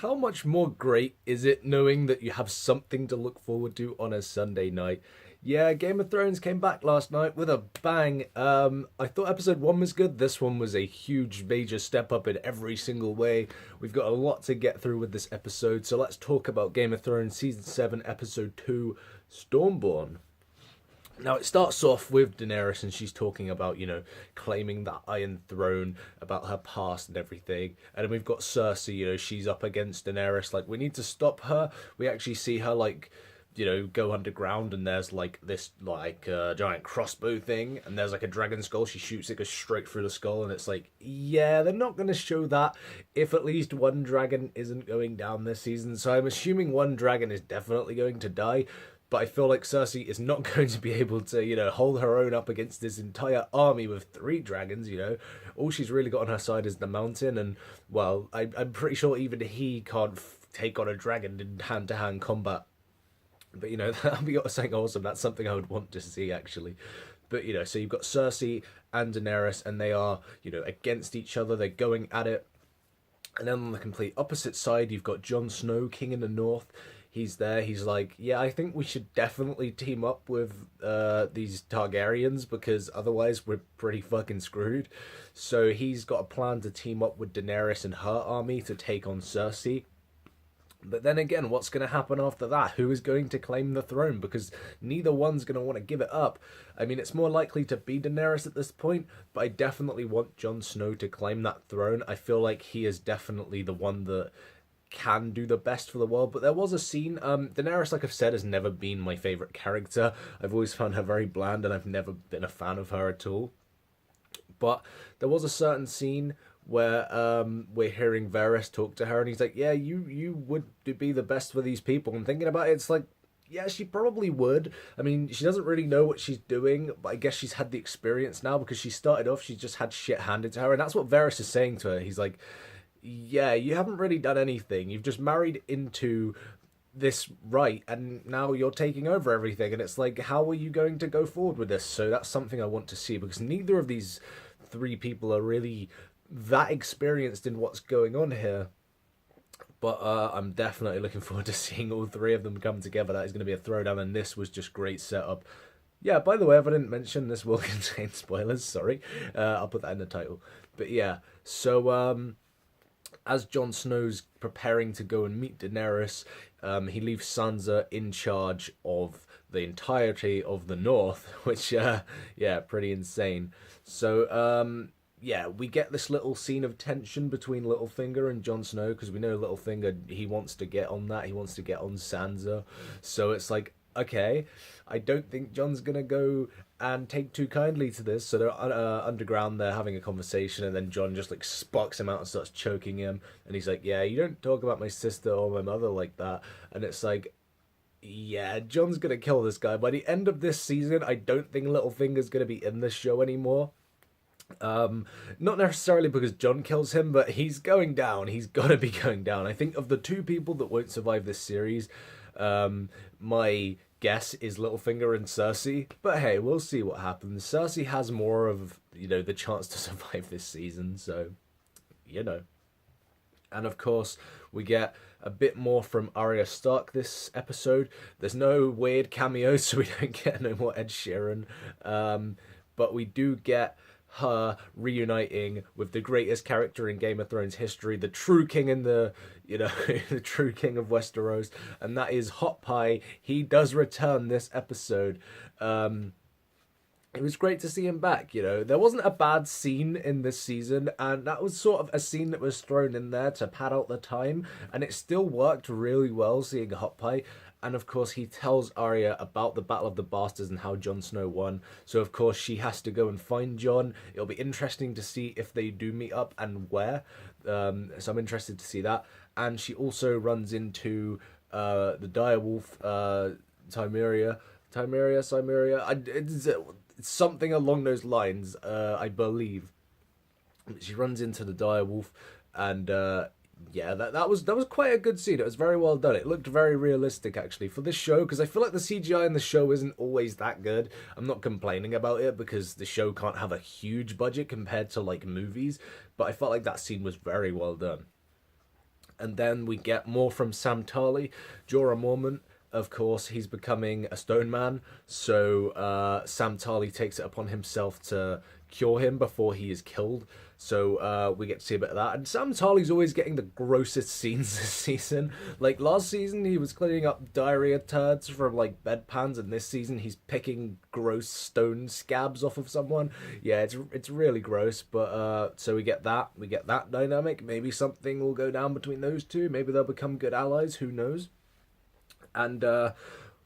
How much more great is it knowing that you have something to look forward to on a Sunday night? Yeah, Game of Thrones came back last night with a bang. I thought episode one was good. This one was a huge, major step up in every single way. We've got a lot to get through with this episode, so let's talk about Game of Thrones season 7, episode 2, Stormborn. Now it starts off with Daenerys and she's talking about, claiming that Iron Throne, about her past and everything. And then we've got Cersei, she's up against Daenerys, like, we need to stop her. We actually see her, like, go underground and there's, like, this, like, giant crossbow thing. And there's, like, a dragon skull. She shoots it, goes straight through the skull. And it's like, yeah, they're not going to show that if at least one dragon isn't going down this season. So I'm assuming one dragon is definitely going to die. But I feel like Cersei is not going to be able to, hold her own up against this entire army with 3 dragons. All she's really got on her side is the mountain. And, well, I'm pretty sure even he can't take on a dragon in hand-to-hand combat. But, that'd be something awesome. That's something I would want to see, actually. But, so you've got Cersei and Daenerys, and they are, against each other. They're going at it. And then on the complete opposite side, you've got Jon Snow, King in the North. He's there. He's like, yeah, I think we should definitely team up with these Targaryens because otherwise we're pretty fucking screwed. So he's got a plan to team up with Daenerys and her army to take on Cersei. But then again, what's going to happen after that? Who is going to claim the throne? Because neither one's going to want to give it up. I mean, it's more likely to be Daenerys at this point, but I definitely want Jon Snow to claim that throne. I feel like he is definitely the one that can do the best for the world. But there was a scene, Daenerys, like I've said, has never been my favourite character. I've always found her very bland and I've never been a fan of her at all. But there was a certain scene where we're hearing Varys talk to her and he's like, yeah, you would be the best for these people. And thinking about it, it's like, yeah, she probably would. I mean, she doesn't really know what she's doing, but I guess she's had the experience now because she started off, she just had shit handed to her. And that's what Varys is saying to her. He's like, yeah, you haven't really done anything. You've just married into this right, and now you're taking over everything. And it's like, how are you going to go forward with this? So that's something I want to see because neither of these 3 people are really that experienced in what's going on here. But I'm definitely looking forward to seeing all 3 of them come together. That is going to be a throwdown, and this was just great setup. Yeah, by the way, if I didn't mention, this will contain spoilers, sorry. I'll put that in the title. But yeah, so as Jon Snow's preparing to go and meet Daenerys, he leaves Sansa in charge of the entirety of the North, which, yeah, pretty insane. So, yeah, we get this little scene of tension between Littlefinger and Jon Snow, because we know Littlefinger, he wants to get on that, he wants to get on Sansa. So it's like, okay, I don't think Jon's gonna go and take too kindly to this. So they're underground, they're having a conversation, and then Jon just like sparks him out and starts choking him. And he's like, yeah, you don't talk about my sister or my mother like that. And it's like, yeah, Jon's gonna kill this guy. By the end of this season, I don't think Littlefinger's gonna be in this show anymore. Not necessarily because Jon kills him, but he's going down. He's gotta be going down. I think of the 2 people that won't survive this series, my guess is Littlefinger and Cersei. But hey, we'll see what happens. Cersei has more of, the chance to survive this season, so, And of course, we get a bit more from Arya Stark this episode. There's no weird cameos, so we don't get no more Ed Sheeran. But we do get her reuniting with the greatest character in Game of Thrones history, the true king in the, the true king of Westeros, and that is Hot Pie. He does return this episode. It was great to see him back, There wasn't a bad scene in this season, and that was sort of a scene that was thrown in there to pad out the time, and it still worked really well seeing Hot Pie. And of course, he tells Arya about the Battle of the Bastards and how Jon Snow won. So of course, she has to go and find Jon. It'll be interesting to see if they do meet up and where. So I'm interested to see that. And she also runs into the direwolf, Timeria. It's something along those lines, I believe. She runs into the direwolf, and yeah, that was quite a good scene. It was very well done. It looked very realistic actually for this show, because I feel like the CGI in the show isn't always that good. I'm not complaining about it because the show can't have a huge budget compared to like movies, but I felt like that scene was very well done. And then we get more from Sam Tarly. Jorah Mormont, of course, he's becoming a stone man. So Sam Tarly takes it upon himself to cure him before he is killed. So we get to see a bit of that. And Sam Tarly's always getting the grossest scenes this season. Like last season, he was cleaning up diarrhea turds from like bedpans, and this season he's picking gross stone scabs off of someone. Yeah, it's really gross. But so we get that dynamic. Maybe something will go down between those two. Maybe they'll become good allies. Who knows? And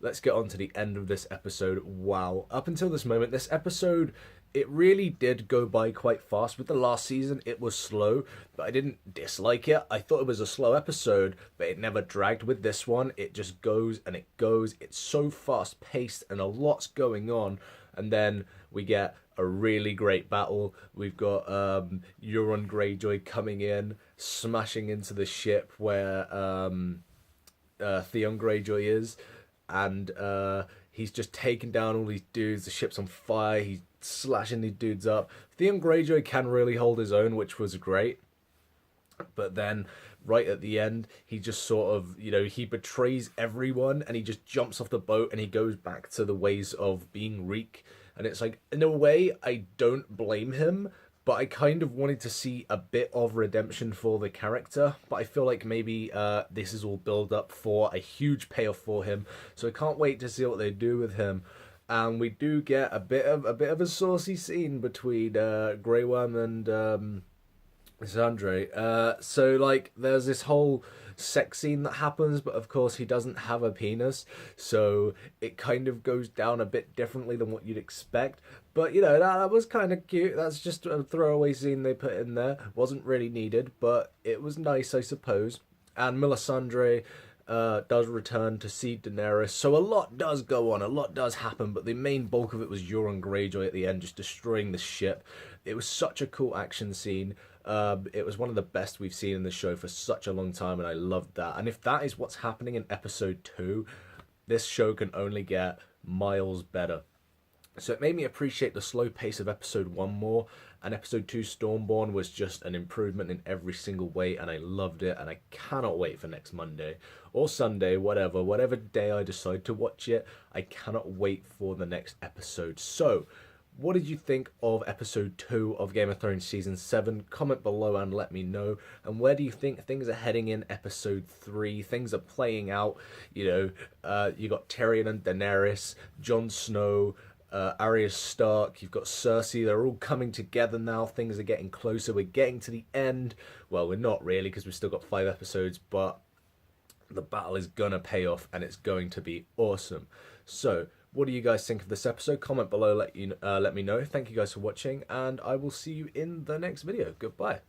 let's get on to the end of this episode. Wow. Up until this moment, this episode, it really did go by quite fast. With the last season, it was slow, but I didn't dislike it. I thought it was a slow episode, but it never dragged. With this one, it just goes and it goes. It's so fast paced and a lot's going on. And then we get a really great battle. We've got Euron Greyjoy coming in, smashing into the ship where Theon Greyjoy is, and he's just taking down all these dudes. The ship's on fire. He's slashing these dudes up. Theon Greyjoy can really hold his own, which was great. But then, right at the end, he just sort of, he betrays everyone, and he just jumps off the boat, and he goes back to the ways of being Reek. And it's like, in a way, I don't blame him, but I kind of wanted to see a bit of redemption for the character. But I feel like maybe this is all build up for a huge payoff for him. So I can't wait to see what they do with him. And we do get a bit of a saucy scene between Grey Worm and Sandre. So like there's this whole sex scene that happens, but of course he doesn't have a penis, so it kind of goes down a bit differently than what you'd expect. But that was kind of cute. That's just a throwaway scene they put in there. Wasn't really needed, but it was nice, I suppose. And Melisandre does return to see Danyeres, so a lot does go on, a lot does happen, but the main bulk of it was Euron Greyjoy at the end just destroying the ship. It was such a cool action scene. It was one of the best we've seen in the show for such a long time, and I loved that. And if that is what's happening in episode 2, this show can only get miles better. So it made me appreciate the slow pace of episode 1 more, and episode 2 Stormborn was just an improvement in every single way, and I loved it, and I cannot wait for next Monday or Sunday, whatever day I decide to watch it. I cannot wait for the next episode. So what did you think of episode 2 of Game of Thrones season 7? Comment below and let me know. And where do you think things are heading in episode 3? Things are playing out. You got Tyrion and Daenerys, Jon Snow, Arya Stark, you've got Cersei. They're all coming together now. Things are getting closer. We're getting to the end. Well, we're not really, because we've still got 5 episodes, but the battle is gonna pay off and it's going to be awesome. So what do you guys think of this episode? Comment below, let me know. Thank you guys for watching, and I will see you in the next video. Goodbye.